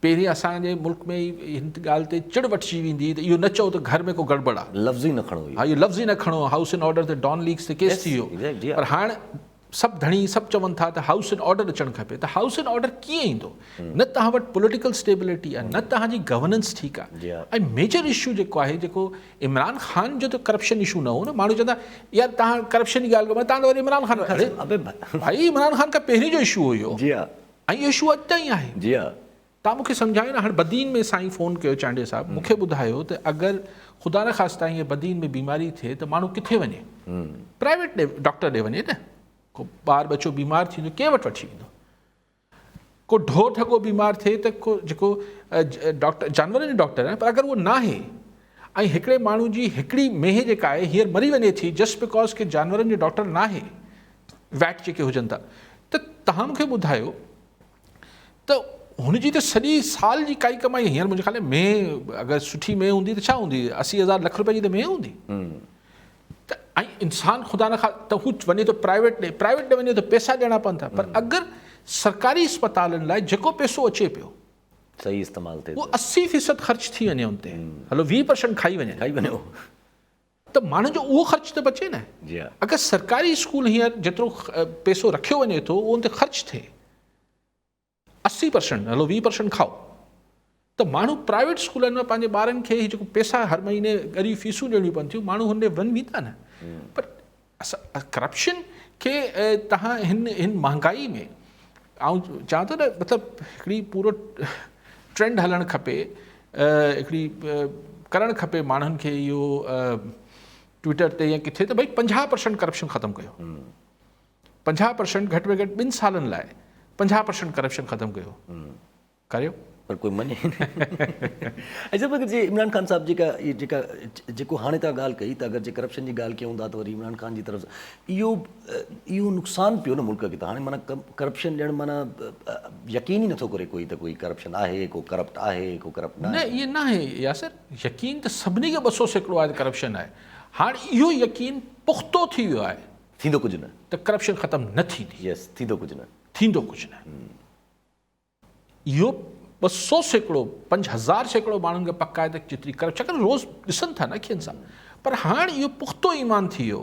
पहिरीं असांजे मुल्क में हिन ॻाल्हि ते चिड़ वठिजी वेंदी त इहो न चओ त घर में को गड़बड़ आहे, लफ़्ज़ ई न खणो। हा, इहो लफ़्ज़ ई न खणो। हाउस एंड ऑर्डर ते डॉन लीक्स ते केस थी वियो, पर हाणे सभु धणी सभु चवनि था त हाउस एंड ऑर्डर अचणु खपे। त हाउस एंड ऑर्डर कीअं ईंदो? न तव्हां वटि पॉलिटिकल स्टेबिलिटी आहे, न तव्हांजी गवर्नेंस ठीकु आहे। ऐं मेजर इशू जेको आहे, जेको इमरान ख़ान जो त करप्शन इशू न हो न। माण्हू चवंदा यार तव्हां करप्शन जी ॻाल्हि कयो, तव्हां त वरी इमरान ख़ान, अरे भाई इमरान ख़ान खां पहिरीं जो इशू हुयो ऐं इहो इशू अॼु ताईं आहे। तव्हां मूंखे सम्झायो न। हाणे बदीन में साईं फ़ोन कयो चांडे साहिबु, मूंखे ॿुधायो त अगरि ख़ुदा न ख़ास्ता ईअं बदीन में बीमारी थिए त माण्हू किथे वञे? प्राइवेट डॉक्टर ॾे वञे न। को ॿार बच्चो बीमार थींदो कंहिं वटि वठी वेंदो? को ढोर ठगो बीमार थिए त को जेको डॉक्टर जानवरनि जो डॉक्टर आहे, पर अगरि उहो न आहे ऐं हिकिड़े माण्हू जी हिकिड़ी मेंहिं जेका आहे हींअर मरी वञे थी जस्ट बिकॉज़ के जानवरनि जो डॉक्टर न आहे, वैट जेके हुजनि था, त तव्हां मूंखे ॿुधायो त हुनजी त सॼी साल जी काई कमाई। हींअर मुंहिंजे ख़्याल में मेंहिं अगरि सुठी मेंहिं हूंदी त छा हूंदी? 80,000 लख रुपए जी त मेंहिं हूंदी। त ऐं इंसानु ख़ुदा न खा त हू वञे थो प्राइवेट ॾे वञे त पैसा ॾियणा पवनि था। पर अगरि सरकारी अस्पतालनि लाइ जेको पैसो अचे पियो सही इस्तेमालु थिए, उहो 80% ख़र्च थी वञे, उन ते हलो 20% खाई वञे, त माण्हुनि जो उहो ख़र्च त बचे न। अगरि सरकारी स्कूल हींअर जेतिरो पैसो रखियो वञे थो उहो उन ते ख़र्च थिए 80%, हलो 20% खाओ, त माण्हू प्राइवेट स्कूलनि में पंहिंजे ॿारनि खे जेको पैसा हर महीने ॻरी फीसूं ॾियणियूं पवनि थियूं, माण्हू हुन ॾे वञनि था न। पर असां करप्शन खे तव्हां हिन महांगाई में, ऐं चवां थो न, मतिलबु हिकिड़ी पूरो ट्रेंड हलणु खपे, हिकिड़ी करणु खपे माण्हुनि खे इहो ट्विटर ते या किथे, त भई 50% करप्शन ख़तमु कयो। 50% घटि में घटि 2 सालनि लाइ 50% करप्शन ख़तमु कयो, करियो, पर कोई मञे। ऐं जब जे इमरान ख़ान साहिब जेको हाणे तव्हां ॻाल्हि कई, त अगरि जे करप्शन जी ॻाल्हि कयूं था त वरी इमरान ख़ान जी तरफ़ इहो नुक़सानु पियो न मुल्क खे। त हाणे माना करप्शन ॾियणु माना यकीन ई नथो करे कोई त कोई करप्शन आहे, को करप्ट आहे, को करप्ट न। इहे न आहे यासिर, यकीन त सभिनी खे 200% आहे करप्शन आहे। हाणे इहो यकीन पुख़्तो थी वियो आहे, थींदो कुझु न, त करप्शन ख़तमु न थींदी। थींदो कुझु न, थींदो कुझु न। इहो 200%, 5000% माण्हुनि खे पक आहे त जेतिरी करप्शन, छाकाणि रोज़ ॾिसनि था न अखियुनि सां। पर हाणे इहो पुख़्तो ईमान थी वियो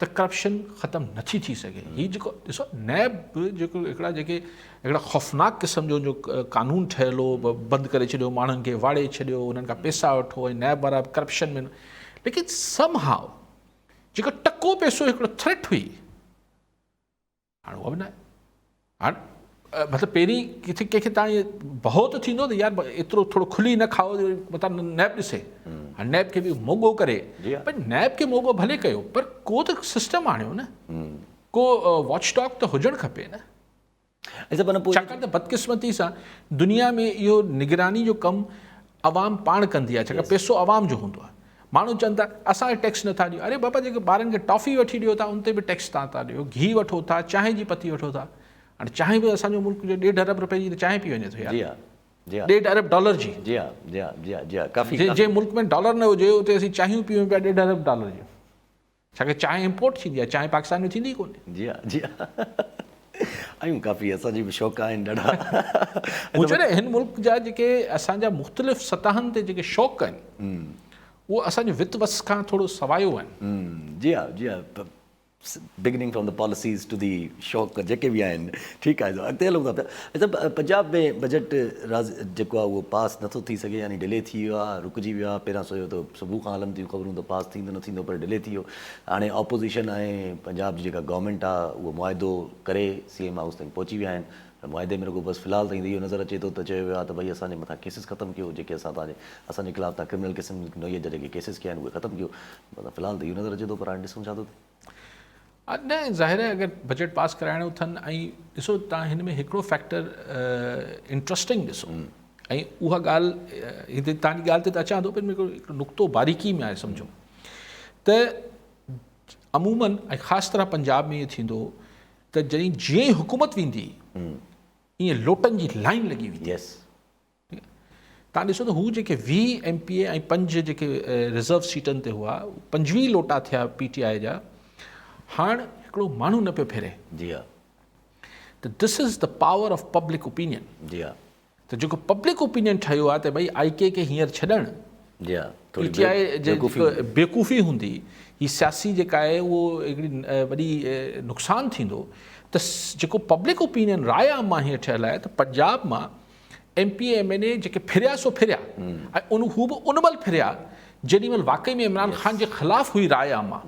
त करप्शन ख़तमु नथी थी सघे। हीउ जेको ॾिसो नैब जेको हिकिड़ा ख़ौफ़नाक क़िस्म जो कानून ठहियल हो, बंदि करे छॾियो, माण्हुनि खे वाड़े छॾियो, उन्हनि खां पैसा वठो, ऐं नैब वारा करप्शन में। लेकिन समहाउ जेको टको पैसो हिकिड़ो थ्रेट हुई, हाणे उहा बि न आहे। हाणे मतिलबु पहिरीं किथे कंहिंखे तव्हां इहो भउ त थींदो त यार एतिरो थोरो खुली न खाओ, मतिलबु नैब ॾिसे, हाणे नैब खे बि मोगो करे, पर नैब खे मोगो भले कयो, पर को त सिस्टम आणियो न, को वॉचडॉग त हुजणु खपे न। छाकाणि त बदकिस्मती सां दुनिया में इहो निगरानी जो कमु अवाम पाण कंदी आहे, छाकाणि पैसो अवाम जो हूंदो आहे। माण्हू चवनि था असांखे टैक्स नथा ॾियो, अरे बाबा जेके ॿारनि खे टॉफ़ी वठी ॾियो था उन ते बि टैक्स तव्हां था ॾियो, घी वठो था, चांहि जी पती वठो था। हाणे चांहि बि असांजो मुल्क जो 1.5 अरब रुपए जी त चांहि पी वञे थो यार, 1.5 अरब डॉलर जी। जे मुल्क में डॉलर न हुजे उते असीं चाहियूं पीऊं पिया 1.5 अरब डॉलर जी, छाकाणि चांहि इम्पोर्ट थींदी आहे, चांहि पाकिस्तान में थींदी कोन्हे। आहियूं काफ़ी, असांजी बि शौक़ु आहिनि ॾाढा। मुंहिंजो न हिन मुल्क जा जेके असांजा मुख़्तलिफ़ सतहनि ते जेके शौक़ु आहिनि उहो असांजे वित वस खां थोरो सवायो आहिनि। जी हा, जी हा, beginning from the policies to the शौक़ु जेके बि आहिनि, ठीकु आहे, अॻिते हलूं था पिया। अच्छा, पंजाब में बजट जेको आहे उहो पास नथो थी सघे, यानी डिले थी वियो आहे, रुकिजी वियो आहे। पहिरियां सोचियो त सुबुह खां हलनि थियूं ख़बरूं त पास थींदो न थींदो, पर डिले थी वियो। हाणे ऑपोज़िशन आहे, पंजाब जी जेका गवर्नमेंट आहे उहो मुआइदो करे CM हाउस ताईं पहुची विया आहिनि। मुआइदे में रुगो बसि फ़िलहाल ताईं इहो नज़र अचे थो त चयो वियो आहे त भई असांजे मथां केसिस ख़तमु कयो, जेके असांजे ख़िलाफ़ु तव्हां क्रिमिनल क़िस्म नोईअ जा जेके केसिस कया आहिनि उहे ख़तमु कयो। मतिलबु फ़िलहाल त इहो नज़र अचे थो, पर हाणे ॾिसूं छा थो थिए। न, ज़ाहिर आहे अगरि बजट पास कराइणो अथनि, ऐं ॾिसो तव्हां हिन में हिकिड़ो फैक्टर इंट्रस्टिंग ॾिसो, ऐं उहा ॻाल्हि हिते तव्हांजी ॻाल्हि ते त अचां थो, पर हिकिड़ो नुक़्तो बारीकी में आहे सम्झो त अमूमन ऐं ख़ासि तरह पंजाब में इहो थींदो त जॾहिं जीअं ई हुकूमत वेंदी ईअं लोटनि जी लाइन लॻी वेंदी। यस, तव्हां ॾिसो त हू जेके 20 MPA ऐं 5 जेके रिज़र्व सीटनि ते हुआ, 25 लोटा थिया PTI जा, हाणे हिकिड़ो माण्हू न पियो फिरे। जी हा, त this is the power of public opinion. जी हा, त जेको पब्लिक ओपिनियन ठहियो आहे त भई IK खे हींअर छॾणु, जी हा, थोरी PTI जे बेवकूफ़ी हूंदी, ही सियासी जेका आहे उहो हिकिड़ी वॾी नुक़सानु थींदो। त जेको पब्लिक ओपिनियन राय आम हीअं ठहियलु आहे त पंजाब मां MPA MNA जेके फिरिया सो फिरिया, ऐं हू बि उन महिल फिरिया जेॾी महिल वाक़ई में इमरान ख़ान जे ख़िलाफ़ु हुई राय आम,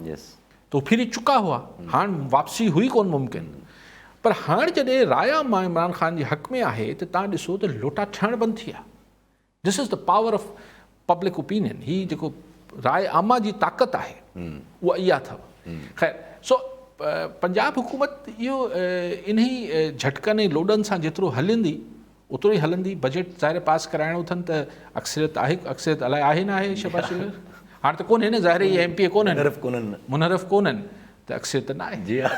तो फिरी चुका हुआ, हाणे वापसी हुई कोन मुमकिन। पर हाणे जॾहिं राय आम इमरान ख़ान जे हक़ में आहे त तव्हां ॾिसो त लोटा ठहणु बंदि थी विया। This is the power of public opinion. ही जेको राय आमा जी ताक़त आहे उहा इहा अथव। ख़ैर, सो पंजाब हुकूमत इहो इन्ही झटकनि ऐं लोॾनि सां जेतिरो हलंदी ओतिरो ई हलंदी। बजट ज़ाहिर पास कराइणो अथनि त अक्सरियत आहे, अक्सरियत अलाए आहे न आहे शहबाज़ शरीफ़, हाणे त कोन्हे न, ज़ाहिर इहे MPA कोन्हनि, मुनहरफ़ कोन्हनि, त अक्सरियत न आहे। जी हा,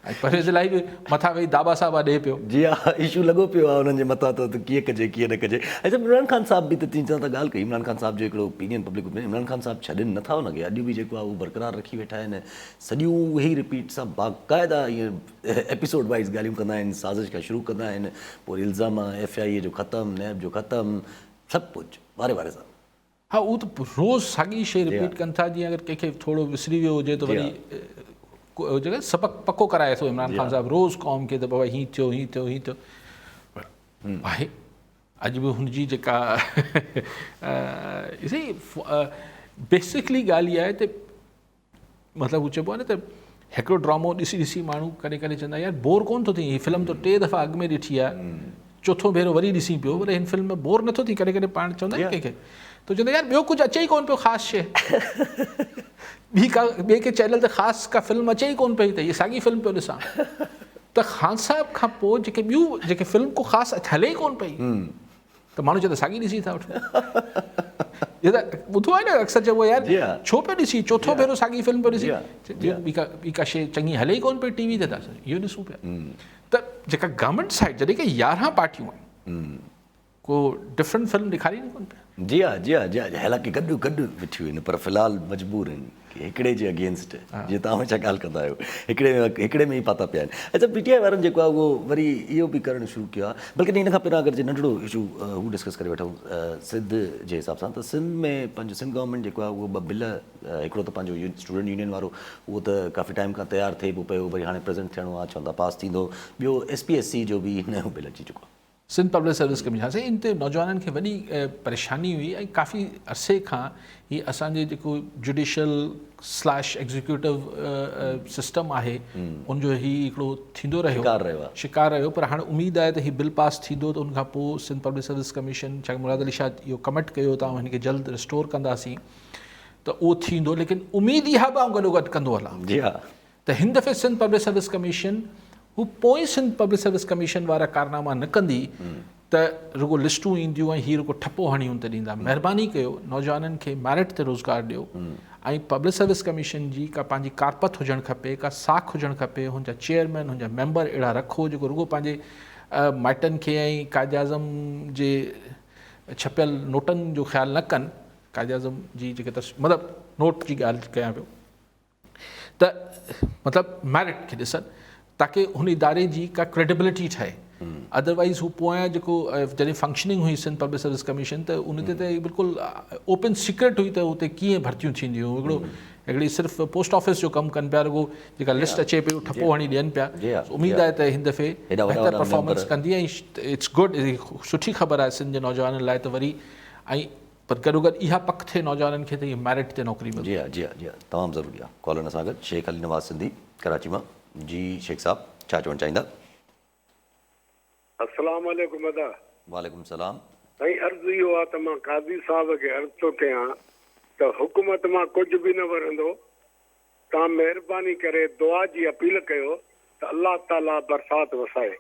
ऐं परवेज़ इलाही बि मथां वेही दाबा साबा ॾिए पियो। जी हा, इशू लॻो पियो आहे उन्हनि जे मथां त कीअं कजे कीअं न कजे। अच्छा, इमरान ख़ान साहब बि त तीअं त ॻाल्हि कई, इमरान ख़ान साहब जो हिकिड़ो opinion, public opinion, Imran Khan साहब छॾनि नथा हुनखे, अॼु बि जेको आहे उहो बरक़रार रखी वेठा आहिनि। सॼियूं उहे ई रिपीट सां बाक़ाइदा ईअं एपिसोड वाइज़ ॻाल्हियूं कंदा आहिनि, साज़िश खां शुरू कंदा आहिनि, पोइ इल्ज़ाम FIA जो ख़तमु, नैब जो ख़तमु, सभु कुझु वारे वारे सां। हा, उहो त रोज़ साॻी शइ रिपीट कनि था। जीअं अगरि कंहिंखे थोरो विसरी वियो हुजे त वरी जॻह सबक़ु पको कराए थो इमरान ख़ान साहिबु रोज़ क़ौम खे, त बाबा हीअं थियो, हीअं थियो, हीअं थियो आहे। अॼु बि हुनजी जेका बेसिकली ॻाल्हि इहा आहे त मतिलबु हू चइबो आहे न त हिकिड़ो ड्रामो ॾिसी ॾिसी माण्हू कॾहिं कॾहिं चवंदा यार बोर कोन थो थिए, हीअ फिल्म त 3 दफ़ा अॻु में ॾिठी आहे, चोथों भेरो वरी ॾिसी पियो, पर हिन फिल्म में बोर नथो थी। कॾहिं कॾहिं पाण चवंदा आहिनि कंहिंखे, त चवंदा यार ॿियो कुझु अचे ई कोन पियो ख़ासि शइ, ॿिए के चैनल ते ख़ासि का फिल्म अचे ई कोन पई, त हीअ साॻी फिल्म पियो ॾिसां। त ख़ान साहिब खां पोइ जेके ॿियूं जेके फिल्म को ख़ासि हले ई कोन पई, त माण्हू चवंदा साॻी ॾिसी था वठूं। इहो त ॿुधो आहे न अक्सर चइबो यार छो पियो ॾिसी, चोथों भेरो साॻी फिल्म पियो ॾिसी, ॿी का शइ चङी हले ई कोन पई TV ते, त इहो ॾिसूं पिया। त जेका गवर्नमेंट साइड जॾहिं की 11 पार्टियूं आहिनि, को डिफरेंट फिल्म ॾेखारी न कोन पिया। जी हा, जी हा, जी हा, हालांकि गॾु गॾु वेठियूं आहिनि, पर फ़िलहाल मजबूर आहिनि की हिकिड़े जे अगेंस्ट, जीअं तव्हां छा ॻाल्हि कंदा आहियो, हिकिड़े में ई पाता पिया आहिनि। अच्छा, PTI वारनि जेको आहे उहो वरी इहो बि करणु शुरू कयो आहे, बल्कि हिन खां पहिरियों अगरि जे नंढिड़ो इशू हू डिस्कस करे वठूं सिंध जे हिसाब सां, त सिंध में पंहिंजो सिंध गवर्नमेंट जेको आहे उहो 2 बिल, हिकिड़ो त पंहिंजो स्टूडेंट यूनियन वारो, उहो त काफ़ी टाइम खां तयारु थिए पियो पियो, वरी हाणे प्रेज़ेंट थियणो आहे, चवंदा पास थींदो। ॿियो SPSC जो बि नयो बिल अची चुको आहे, सिंध पब्लिक सर्विस कमीशन। इन ते नौजवाननि खे वॾी परेशानी हुई, ऐं काफ़ी अरसे खां हीअ असांजे जेको जुडिशल/एग्ज़ीक्यूटिव सिस्टम आहे उनजो ही हिकिड़ो थींदो रहियो, शिकार रहियो। पर हाणे उमेदु आहे त हीउ बिल पास थींदो, त उनखां पोइ सिंध पब्लिक सर्विस कमीशन, छा मुराद अली शाह इहो कमिट कयो त हिनखे जल्द रिस्टोर कंदासीं, त उहो थींदो। लेकिन उमेदु इहा बि गॾोगॾु कंदो हलां। जी हा, त हिन दफ़े सिंध पब्लिक सर्विस कमीशन हू पोइ सिंध पब्लिक सर्विस कमीशन वारा कारनामा न कंदी त रुगो लिस्टूं ईंदियूं ऐं हीअ रुगो ठपो हणियूं त ॾींदा। महिरबानी कयो, नौजवाननि खे मेरिट ते रोज़गार ॾियो, ऐं पब्लिक सर्विस कमीशन जी का पंहिंजी कारपत हुजणु खपे, का साख हुजणु खपे, हुनजा चेयरमैन, हुनजा मेंबर अहिड़ा रखो जेको रुगो पंहिंजे माइटनि खे ऐं कायदे आज़म जे छपियल नोटनि जो ख़्यालु न कनि। कायदे आज़म जी जेके मतिलबु नोट जी ॻाल्हि कयां पियो, त मतिलबु मेरिट खे ॾिसनि। ताकी हुन इदारे जी का क्रेडिबिलिटी ठहे। अदरवाइज़ हू पोयां जेको जॾहिं फंक्शनिंग हुई सिंध पब्लिक सर्विस कमीशन त उन ते बिल्कुलु ओपन सीक्रेट हुई त उते कीअं भर्तियूं थींदियूं, हिकिड़ी सिर्फ़ु पोस्ट ऑफिस जो कमु कनि पिया, रुगो जेका लिस्ट अचे पई ठपो हणी ॾियनि पिया। उमेद आहे त हिन दफ़े बहितर परफॉर्मेंस कंदी ऐं इट्स गुड, सुठी ख़बर आहे सिंध जे नौजवाननि लाइ त वरी, ऐं पर गॾोगॾु इहा पक थिए नौजवाननि खे त इहा मैरिट ते नौकिरी मिले। जी हाँ, जी हाँ, जी हाँ, तमामु ज़रूरी आहे। कॉलर सां गॾु शेख अली नवाज़ सिंधी कराची मां। जी शेख साहब, छा चवणु चाहींदा? अस्सलाम वालेकुम अदा। वालेकुम सलाम। साईं, अर्ज़ु इहो आहे त मां काज़ी साहब खे अर्ज़ु थो कयां त हुकूमत मां कुझु बि न वरंदो, तव्हां महिरबानी करे दुआ जी अपील कयो त अल्लाह ताला बरसाति वसाए।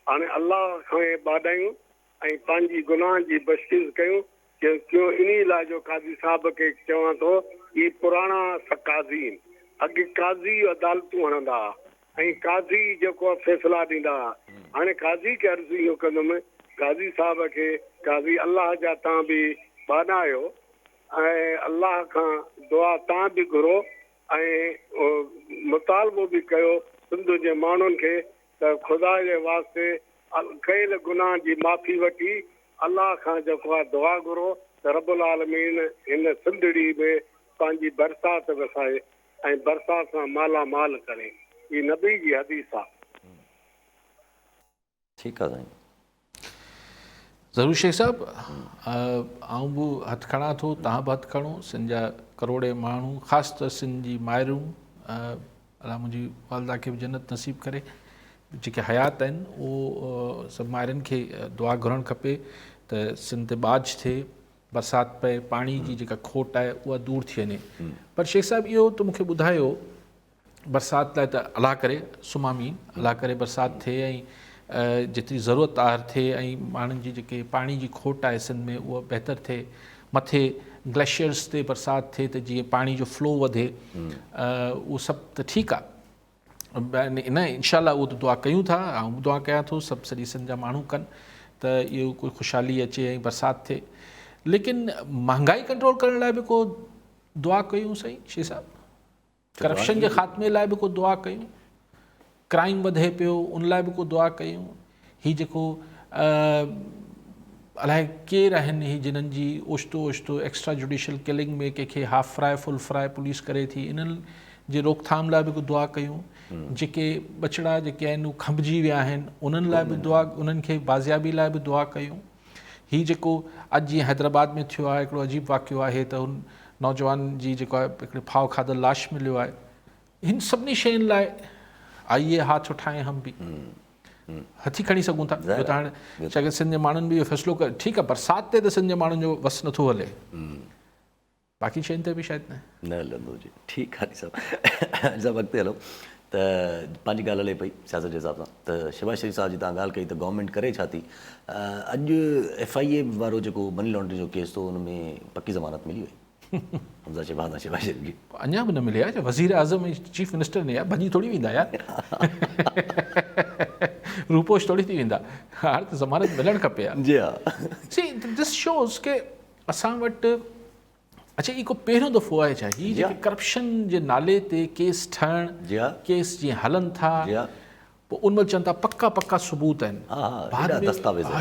हाणे अल्लाह खां ॿाॾायूं ऐं पंहिंजी गुनाह जी बख़्शीश कयूं। क्यों इन लाइ जो काज़ी साहब खे चवां थो, ही पुराणा काज़ी आहिनि, अॻे काज़ी अदालतूं हणंदा हुआ ऐं काज़ी जेको आहे फैसला ॾींदा हुआ। हाणे काज़ी खे अर्ज़ु इहो कंदुमि, काज़ी साहब खे, काज़ी अल्लाह जा तव्हां बि ॿाॾायो ऐं अल्लाह खां दुआ तव्हां बि घुरो ऐं मुतालबो बि कयो सिंध जे माण्हुनि खे त ख़ुदा जे वास्ते कयल गुनाह जी माफ़ी वठी अल्लाह खां जेको आहे दुआ घुरो त रब्बुल आलमीन हिन सिंधड़ी में पंहिंजी बरसाति वसाए ऐं बरसाति सां मालामाल करे। ही नबी जी हदीस आहे। ठीकु आहे साईं। ज़रूरु शेख साहब, आऊं बि हथु खणां थो, तव्हां बि हथु खणो। सिंध जा करोड़े माण्हू, ख़ासि त सिंध जी माइरूं, अलाह मुंहिंजी वालदा खे बि जन्नत नसीब करे, जेके हयात आहिनि, उहो सभु माइरुनि खे दुआ घुरणु खपे त सिंध ते बाज थिए, बरसाति पए, पाणी जी जेका खोट आहे उहा दूरि थी वञे। पर शेख साहब, इहो त मूंखे ॿुधायो, बरसाति लाइ त अलाह करे सुमामीन, अलाह करे बरसाति थिए ऐं जेतिरी ज़रूरत आहे थिए ऐं माण्हुनि जी जेके पाणी जी खोट आहे सिंध में उहा बहितरु थिए। मथे ग्लेशियर्स ते बरसाति थिए त जीअं पाणी जो फ्लो वधे, उहो सभु त ठीकु आहे। इन इंशाअल्लाह उहो त दुआ कयूं था, ऐं दुआ कयां थो सभु सॼी सिंध जा माण्हू कनि त इहो कोई ख़ुशहाली अचे ऐं बरसाति थिए। लेकिन महांगाई कंट्रोल करण लाइ बि को दुआ कयूं सही शेख साहब? करप्शन जे ख़ात्मे लाइ बि को दुआ कयूं? क्राइम वधे पियो, उन लाइ बि को दुआ कयूं? हीउ जेको अलाए केरु आहिनि ही जिन्हनि जी ओचितो ओचितो एक्स्ट्रा जुडिशल किलिंग में कंहिंखे half fry full fry police करे थी, इन्हनि जे रोकथाम लाइ बि को दुआ कयूं? जेके बछड़ा जेके आहिनि उहे खंभिजी विया आहिनि, उन्हनि लाइ बि दुआ, उन्हनि खे बाज़ियाबी लाइ बि दुआ कयूं? हीउ जेको अॼु जीअं हैदराबाद में थियो आहे, हिकिड़ो अजीब वाक़ियो आहे त हुन नौजवान जी जेको आहे हिकिड़े फाव खाधल लाश मिलियो आहे। हिन सभिनी शयुनि लाइ आइए हाथ उठाएं हम बि हथी खणी सघूं था। छो त हाणे शायदि सिंध जे माण्हुनि बि इहो फ़ैसिलो कर, ठीकु आहे बरसाति ते त सिंध जे माण्हुनि जो वस नथो हले, बाक़ी शयुनि ते बि शायदि न हलंदो हुजे। ठीकु आहे सभु सभु अॻिते हलो त पंहिंजी ॻाल्हि हले पई सियासत जे हिसाब सां त शहबाज शरीफ़ साहब जी तव्हां ॻाल्हि कई त गवर्नमेंट करे छा थी। अॼु FIA वारो जेको मनी लॉन्ड्रिंग जो केस हो, हुन में पक्की ज़मानत मिली वई हमज़ा शहबाज शहबाज शरीफ़ जी? अञा बि न मिले आहे। वज़ीर आज़म ऐं चीफ मिनिस्टर ने यार भॼी थोरी वेंदा यार, रूपोश थोरी थी वेंदा, हाणे त ज़मानत मिलणु खपे यार। जी हा। सी दिस शोज़ के असां वटि अच्छा इहो को पहिरियों दफ़ो आहे छा हीअ जेके करप्शन जे नाले ते केस ठहण, केस जीअं हलनि था, पोइ उन महिल चवनि था पक्का पक्का सबूत आहिनि,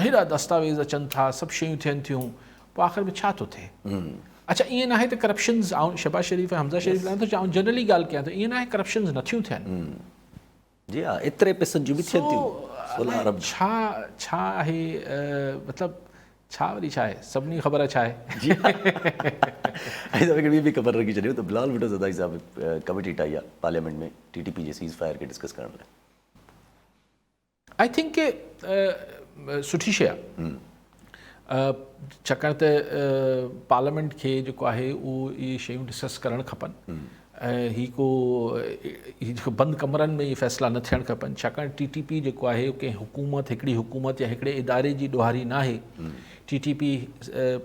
हेॾा दस्तावेज़ अचनि था, सभु शयूं थियनि थियूं, पोइ आख़िर में छा थो थिए? अच्छा ईअं न आहे त करप्शन्स, ऐं शहबाज शरीफ़ ऐं हमज़ा शरीफ़ लाइ थो चवां, जनरली ॻाल्हि कयां त ईअं न आहे करप्शन्स नथियूं थियनि। जी हा, एतिरे पैसनि जूं बि थियनि थियूं। छा आहे मतिलबु छा वरी छा आहे, सभिनी ख़बर छा आहे। जी ऐं ॿी बि ख़बर रखी छॾियो त बिलाल भुट्टो ज़रदारी साहिब कमेटी ठाही आहे पार्लियामेंट में TTP जे सीज़ फायर खे डिस्कस करण लाइ। आई थिंक के सुठी शइ आहे, छाकाणि त पार्लियामेंट खे जेको आहे उहो इहे शयूं डिस्कस करणु खपनि ऐं हीउ जेको बंदि कमरनि में इहे फ़ैसिला न थियणु खपनि। छाकाणि TTP जेको आहे कंहिं हुकूमत, हिकिड़ी हुकूमत या हिकिड़े इदारे जी ॾोहारी न आहे। TTP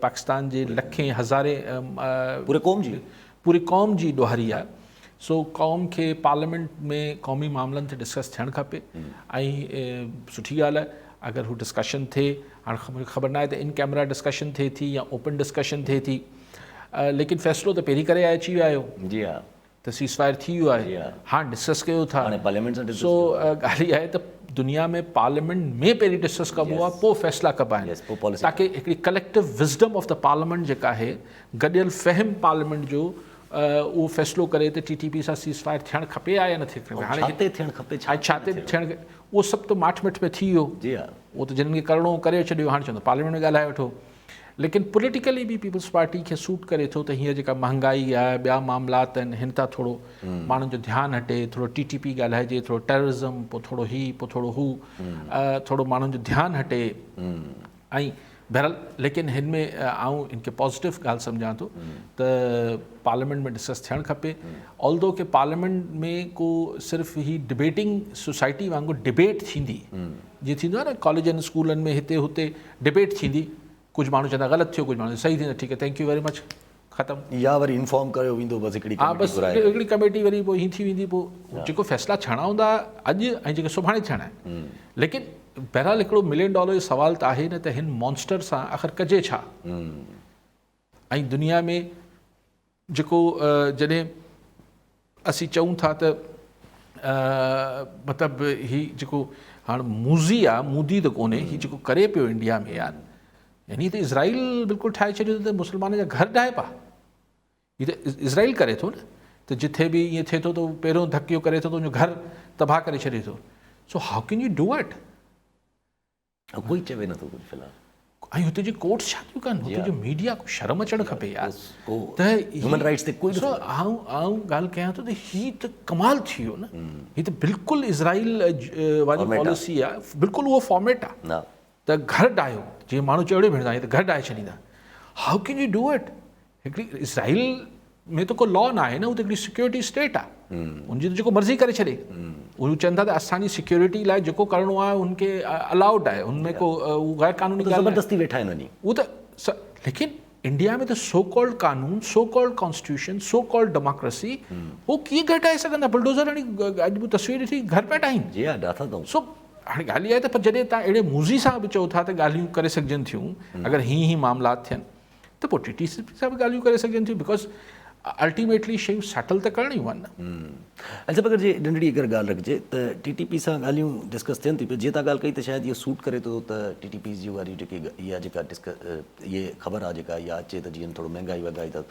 पाकिस्तान जे लखें हज़ारे पूरे क़ौम जी ॾोहारी आहे। सो क़ौम खे पार्लियामेंट में क़ौमी मामलनि ते डिस्कस थियणु खपे ऐं सुठी ॻाल्हि आहे अगरि हू डिस्कशन थिए। हाणे मूंखे ख़बर न आहे त इन कैमरा डिस्कशन थिए थी या ओपन डिस्कशन थिए थी, लेकिन फ़ैसिलो त पहिरीं करे अची विया आहियो। जी हा। त सीज़फायर थी वियो आहे, हाणे डिस्कस कयो था। हाणे पार्लियामेंट सां सो ॻाल्हि इहा आहे त दुनिया में पार्लियामेंट में पहिरीं डिस्कस कबो आहे, पोइ फ़ैसिला कबा आहिनि, ताकी हिकिड़ी collective wisdom of the parliament जेका आहे, गॾियल फ़हम पार्लियामेंट जो उहो फ़ैसिलो करे त TTP सां सीज़फायर थियणु खपे या न थिए। हाणे हिते थियणु खपे, छा ते थियणु, उहो सभु त माठ मिठ में थी वियो, उहो त जिन्हनि खे करिणो करे छॾियो, हाणे चवंदो पार्लियामेंट में ॻाल्हाए वठो। लेकिन पॉलिटिकली भी पीपल्स पार्टी खे सूट करे थो त हीअ जेका महांगाई आहे, ॿिया मामलात आहिनि, हिन तां थोरो माण्हुनि जो ध्यानु हटे, थोरो TTP ॻाल्हाइजे, थोरो टेररिज़म, पोइ थोरो पोइ थोरो थोरो माण्हुनि जो ध्यानु हटे। ऐं बहरहाल लेकिन हिन में आऊं इनखे पॉज़िटिव ॻाल्हि सम्झां थो त पार्लियामेंट में डिस्कस थियणु खपे। ऑल्दो कि पार्लियामेंट में को सिर्फ़ु ही डिबेटिंग सोसाइटी वांगुरु डिबेट थींदी, जीअं थींदो आहे न कॉलेजनि स्कूलनि में हिते हुते डिबेट थींदी, कुछ माण्हू चवंदा ग़लति थियो, कुछ माण्हू सही थींदा, ठीकु आहे, थैंक यू वेरी मच, ख़तमु। या वरी इन्फॉर्म कयो वेंदो, बसि हिकिड़ी कमेटी वरी पोइ हीअं थी वेंदी, पोइ जेको फ़ैसिला थियणा हूंदा अॼु ऐं जेके सुभाणे थियणा आहिनि। लेकिन बहरहाल हिकिड़ो $1 मिलियन जो सवाल त आहे न त हिन मॉन्स्टर सां आख़िर कजे छा। ऐं दुनिया में जेको जॾहिं असीं चऊं था त मतिलबु ही जेको हाणे मूज़ी आहे, मूदी त कोन्हे, ही जेको करे पियो इंडिया में यार, यानी त इज़राइल बिल्कुलु ठाहे छॾियो त मुस्लमान जा घर ढाहे पा, हीअ त इज़राइल करे थो न, त जिथे बि ईअं थिए थो त पहिरियों धकियो करे थो त उनजो घर तबाह करे छॾे थो। So how can U do it? कोई चवे नथो कुझु फ़िलहाल। ऐं हुते जी कोर्ट्स छा थियूं कनि, हुते जो मीडिया को शर्म अचणु खपे यार, त ह्यूमन राइट्स ते कोई आऊं ॻाल्हि कयां थो त हीअ त कमाल थी वियो न, हीअ त बिल्कुलु इज़राइल वारी पॉलिसी आहे, बिल्कुलु उहो फॉर्मेट आहे त घर ढाहियो, जीअं माण्हू चढ़े भिड़ंदा आहिनि त घर ढाहे छॾींदा। हाउ कैन यू डू इट? हिकिड़ी इज़राइल में त को लॉ न आहे न, उहो त हिकिड़ी सिक्योरिटी स्टेट आहे, उनजी त जेको मर्ज़ी करे छॾे। उहे चवनि था त असांजी सिक्योरिटी लाइ जेको करिणो आहे उनखे अलाउड आहे, उनमें को गैर कानूनी ज़बरदस्ती वेठा आहिनि वञी उहो त। लेकिन इंडिया में त सो कॉल्ड कानून, so called constitution, so called democracy, उहो कीअं घटाए सघंदा? बुलडोज़र हाणे अॼु तस्वीर ॾिठी घर पिया ठाहिनि। सो हाणे ॻाल्हि इहा आहे त पर जॾहिं तव्हां अहिड़े मूज़ी सां बि चओ था त ॻाल्हियूं करे सघजनि थियूं, अगरि हीअं मामलात थियनि त पोइ TTP सां बि ॻाल्हियूं करे सघजनि थियूं, बिकॉज अल्टीमेटली शयूं सेटल त करणियूं आहिनि न। अच्छा, अगरि जे नंढड़ी अगरि ॻाल्हि रखिजे त TTP सां ॻाल्हियूं डिस्कस थियनि थी, जीअं तव्हां ॻाल्हि कई त शायदि इहो सूट करे थो त TTP जी वारी जेकी इहा जेका इहे ख़बर आहे जेका इहा अचे त जीअं थोरो महांगाई वधाई त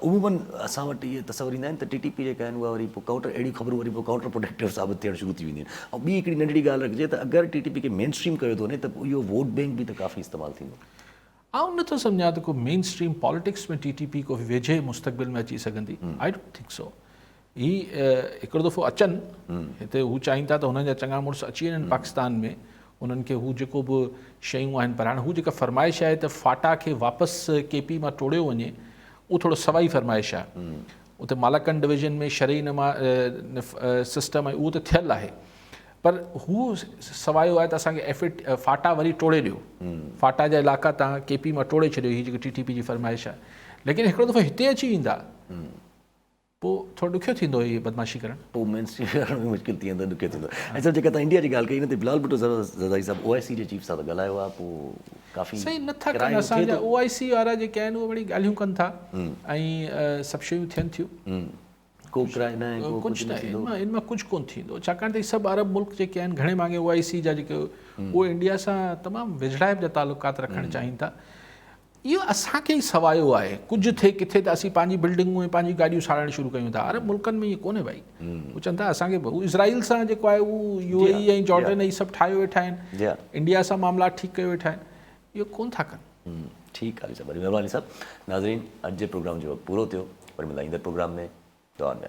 उमूमन असां वटि इहे तस्वर ईंदा आहिनि त TTP जेका आहिनि उहा वरी पोइ काउंटर, अहिड़ी ख़बरूं वरी पोइ काउंटर प्रोडक्टिव साबित थियणु शुरू थी वेंदियूं आहिनि। ऐं ॿी हिकिड़ी नंढड़ी ॻाल्हि रखिजे त अगरि TTP खे मेन स्ट्रीम कयो थो वञे त इहो वोट बैंक बि त काफ़ी इस्तेमालु थींदो। आउं नथो सम्झां त को मेन स्ट्रीम पॉलिटिक्स में TTP को वेझे मुस्तक़बिल में अची सघंदी। I don't think so. ही हिकिड़ो दफ़ो अचनि हिते, हू चाहिनि था त हुननि जा चङा मुड़ुस अची वञनि पाकिस्तान में, उन्हनि खे हू जेको बि शयूं आहिनि, पर हाणे हू जेका फरमाइश आहे त फाटा खे वापसि KP मां टोड़ियो वञे, उहो थोरो सवाई फरमाइश आहे। उते मालाकंड डिवीज़न में शरई सिस्टम आहे, उहो त थियलु आहे, पर हू सवायो आहे त असांखे फाटा वरी टोड़े ॾियो, फाटा जा इलाइक़ा तव्हां KP मां टोड़े छॾियो, हीअ जेकी TTP जी फरमाइश आहे। लेकिन हिकिड़ो दफ़ो हिते अची वेंदा पोइ थोरो ॾुखियो थींदो इहे बदमाशी करणु, पोइ मेन स्ट्रीम करण में मुश्किल थी वेंदो, ॾुखियो थींदो। ऐं सर जेका तव्हां इंडिया जी ॻाल्हि कई न, त बिलावल भुट्टो ज़रदारी साहिबु OIC जे चीफ सां त ॻाल्हायो आहे, पोइ काफ़ी सही नथा कनि। असांजा OIC वारा जेके आहिनि उहे वरी ॻाल्हियूं कनि था ऐं सभु शयूं थियनि थियूं, को किराए न आहे, कुझु न आहे, इन मां कुझु कोन थींदो, छाकाणि त सभु अरब मुल्क जेके आहिनि घणे भाङे OIC जा जेके उहे इंडिया सां तमामु विझड़ाइप जा तालुकात रखणु चाहिनि था। इहो असांखे ई सवायो आहे, कुझु थिए किथे त असीं पंहिंजी बिल्डिंगूं ऐं पंहिंजी गाॾियूं साड़णु शुरू कयूं था। अरब मुल्कनि में इहो कोन्हे भाई, उहे चवनि था असांखे इज़राइल सां जेको आहे उहो UAE ऐं जॉर्डन ऐं सभु ठाहियो वेठा आहिनि, इंडिया सां मामला ठीकु कयो वेठा आहिनि, इहो कोन था कनि। ठीकु आहे, वरी महिरबानी साहब। नाज़रीन, अॼु जे प्रोग्राम जो पूरो थियो, वरी मिलां ईंदड़ प्रोग्राम में। दुआ में।